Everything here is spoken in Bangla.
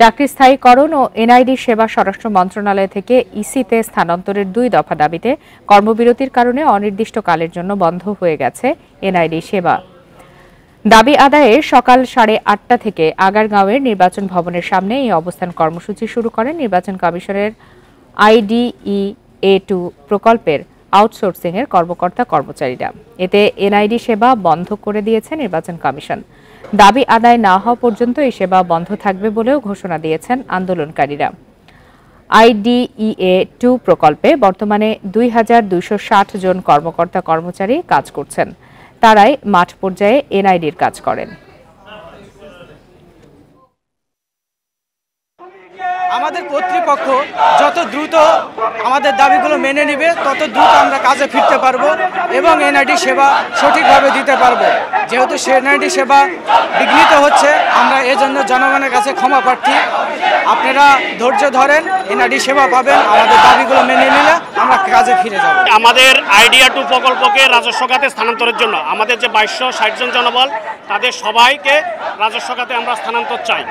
চাকরি স্থায়ীকরণ ও এনআইডি সেবা স্বরাষ্ট্র মন্ত্রণালয় থেকে ইসিতে স্থানান্তরের 2 দফা দাবিতে কর্মবিরতির কারণে অনির্দিষ্টকালের জন্য বন্ধ হয়ে গেছে এনআইডি সেবা। দাবি আদায়ে সকাল 8:30 থেকে আগারগাঁওয়ের নির্বাচন ভবনের সামনে এই অবস্থান কর্মসূচি শুরু করেন নির্বাচন কমিশনের IDEA2 প্রকল্পের আউটসোর্সিং এর কর্মকর্তা কর্মচারীরা। এতে এনআইডি সেবা বন্ধ করে দিয়েছে নির্বাচন কমিশন। দাবি আদায় না হওয়া পর্যন্ত এই সেবা বন্ধ থাকবে বলেও ঘোষণা দিয়েছেন আন্দোলনকারীরা। IDEA2 প্রকল্পে বর্তমানে 2260 জন কর্মকর্তা কর্মচারী কাজ করছেন। তারাই মাঠ পর্যায়ে এনআইডির কাজ করেন। আমাদের কর্তৃপক্ষ যত দ্রুত আমাদের দাবিগুলো মেনে নেবে তত দ্রুত আমরা কাজে ফিরতে পারবো এবং এনআইডি সেবা সঠিকভাবে দিতে পারবো। যেহেতু সে এনআইডি সেবা বিঘ্নিত হচ্ছে, আমরা এজন্য জনগণের কাছে ক্ষমা প্রার্থী। আপনারা ধৈর্য ধরেন, এনআইডি সেবা পাবেন। আমাদের দাবিগুলো মেনে নিলে আমরা কাজে ফিরে যাব। আমাদের IDEA2 প্রকল্পকে রাজস্ব খাতে স্থানান্তরের জন্য আমাদের যে 2260 জন জনবল, তাদের সবাইকে রাজস্ব খাতে আমরা স্থানান্তর চাই।